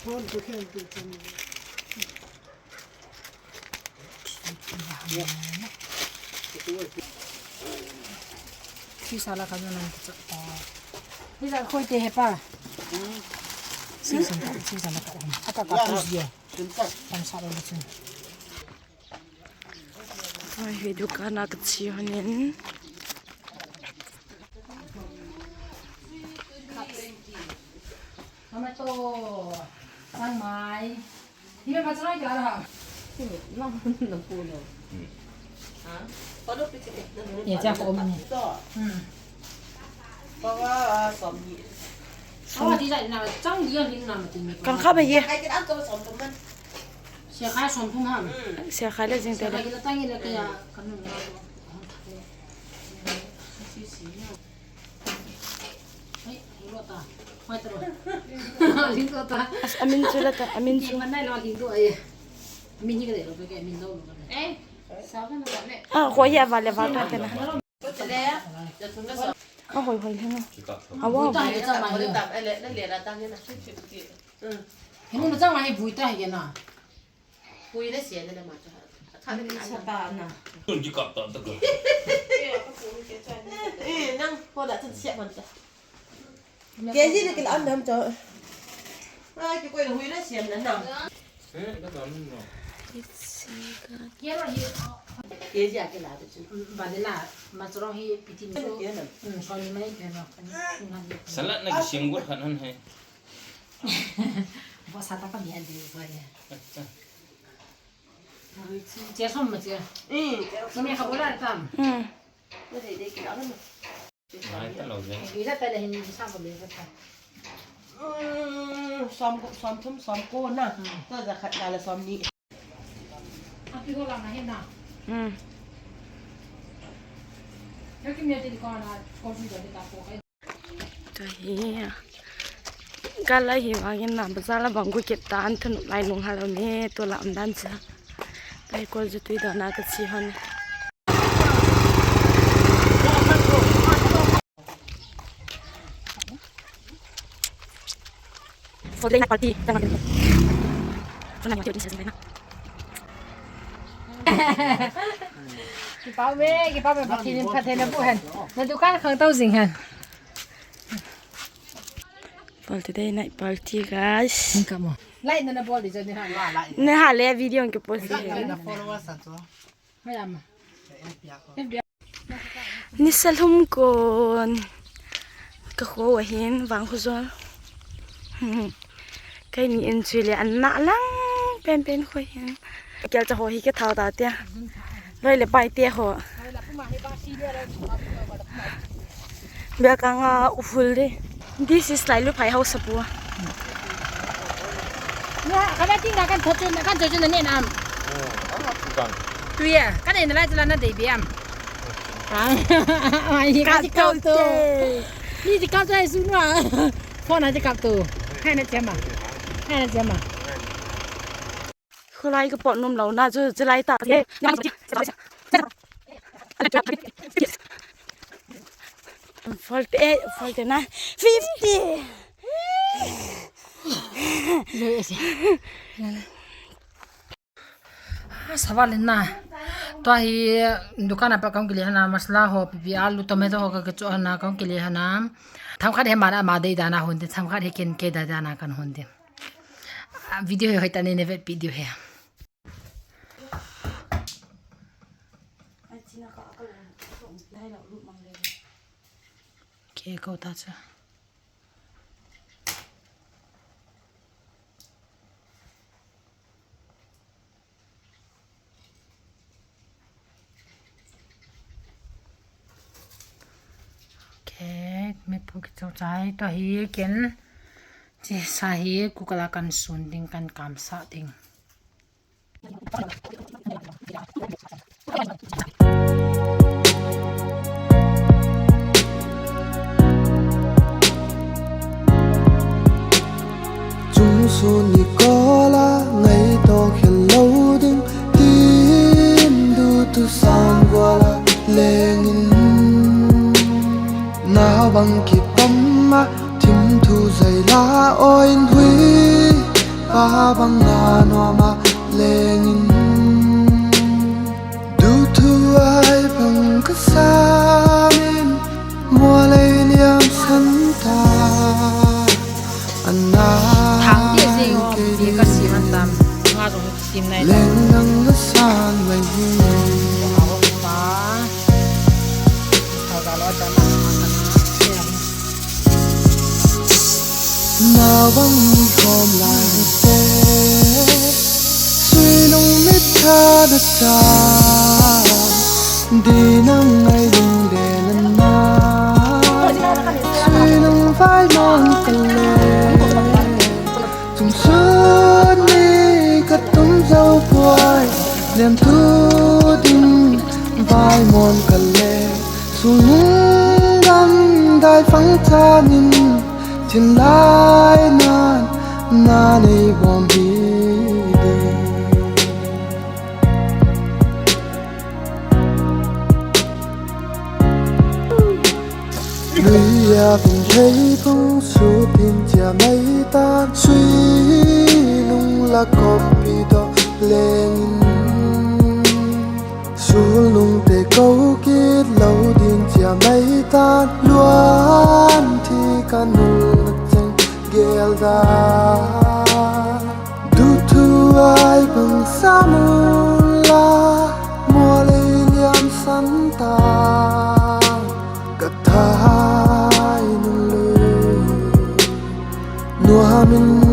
ที่สาระกันนั่นจะต่อที่จะคุยเตะป่ะซีซันกันอากาศก็พุ่งเยอะตั้งสาระเลยไปดูกันนักชิวนินทำไมโตตั้งไม้ที่เป็นภาษาอะไรกันล่ะน้ำปูเนาะเนี่ยจะผมนี่เพราะว่าสมยีเพราะว่าที่ใจน่ะจังเดียวนี่น่ะมันจะมีกันเข้าไปเยอะใครจะเอาตัวสมตรงนั้นเสียค่าสมทุ่มห้าม เสียค่าเลยจริงแต่ เสียค่ากินตั้งยี่เลยก็ยังกันนู่นนี่เฮ้ยรถตาไม่ตรวจลิงตัวตาอามินสุดละอามินสุมันได้รอลิงตัวไอ้มินยี่ก็ได้เราไปแกมินโดนกันเอ๊ะสาวกันหมดเนี่ยขวายาวเลยว่ากันนะจะแล้วจะถึงก็สอบหอยให้เนาะว่าบุยตาให้จังมาเลยตับไอ้เละนั่นเหรียญละตั้งเนี่ยนะชื่อเห็นมันจังมาให้บุยตาให้กันนะคุยได้เสียนั่นแหละมาจ้ะข้าไม่ได้ชะตาน่ะคุณจะกลับตอนตะกุนั่งพอได้จะเสียมันจ้ะเกี่ยที่นี่กินอันเดิมจ้ะกี่คนคุยได้เสียนั่นน่ะแล้วตอนนั้นเนาะเกี่ยเราอยู่เกี่ยจะกินอะไรจ้ะบาลีล่ะมาจะร้องให้พิธีนี้ชอบนี่ไม่เป็นหรอกสลัดนักเสียงกุดขนาดไหนภาษาตะกันยังดีกว่าเนี่ยเจ้าสมมั้ยเจ้าสมัยเขาบอกอะไรตามไม่ได้กินอะไรมั้งไม่ตลอดเลยวีซ่าแต่ละเห็นวีซ่าหมดเลยก็ได้ซ้อมทุ่มซ้อมโก้น่ะก็จะขัดการละซ้อมนี้พี่ก็ลองนะเห็นนะแล้วกินเมียติดก่อนนะก่อนที่จะได้ตาโฟให้ตัวเฮียกันเลยหิวกินน้ำภาษาละบังกุเก็บตานถนนลายลงหาเราเนี่ยตัวละอันดันจ้ะไปกวนจุดที่ดอนักชิฮันโฟล์เดย์นักปาร์ตี้จังหวะนี้ตอนนั้นยังเที่ยวที่เสียนะกี่เป้าเว้กี่เป้าเป็นพัทยาพัทยาบุหันในดูการข้างเต้าสิงหันโฟล์เดย์นักปาร์ตี้กันกัมไล่นั่นนะบอลดิจะนี่ฮะเนี่ยหาเลยวิดีโอที่โพสต์ไม่ทำนี่สลุมก่อนก็ขวเห็นวางคุซอลใครนี่เอ็นจุเลยอันน่าลังเป็นขวเห็นแกจะหัวหิกเท้าตาเตี้ยเลยเลยไปเตี้ยหัวเบียกังอุฟุลดิ This is like ลูกไผ่เฮาสปัวเนี่ยเขาได้ทิ้งกันทดจุนกันทดจุนนี่น้ำ对呀，刚才那来自那对边，你刚才搞多，你这搞出来是哪？放哪就搞多，看那钱嘛，看那钱嘛。后来一个保弄老那就来打的，48นะ50सवाल ना तो ही दुकान पर कौन के लिए है ना मसला हो पिपी आलू टमाटो हो का जो है ना कौन के लिए है ना थम खाते हमारा मादे दाना होते थम खाते किन के दाना कन होते वीडियो है तने ने वीडियो है के को ताचाไม่พูดจะใจตัวเฮียกินจะสาเหตุกูกำลังกันสุนดิ่งกันกำสะดิ่งจุงสุนิโกลาไงต่อแค่เล่าดิ่งดินดูตุสามกว่าละเลงินนาบังกิปัมมาทิมทูใจลาอ้อยหุย pa bang na no ma lengin du thu ai bang ka samin mua lay liam san ta anna ทางที่สิงห์ดีก็สีมันตามงาตรงทีมใน leng nang la san mai hi เอาฟ้าเขาก็รอจะมากันนะเนี่ย na bang mi khom lai te suy nong mit tha da ta đi nang ai lung de na na suy nong vai mong ka le chung sun ni ka tum dâu boy liam thu din vai mong ka le sung dam dai phang cha min chin lai nan na nei bom bi de lui ya bin thấy phong su tin cha mấy ta suy lung la copy do lên su lung te câu kết lâu tin cha mấy ta luôn thì cả nu chẳng gel da du thu ai bằng sa mula mua lấy liam san ta Hãy subscribe cho kênh Ghiền Mì Gõ để không bỏ lỡ những video hấp dẫn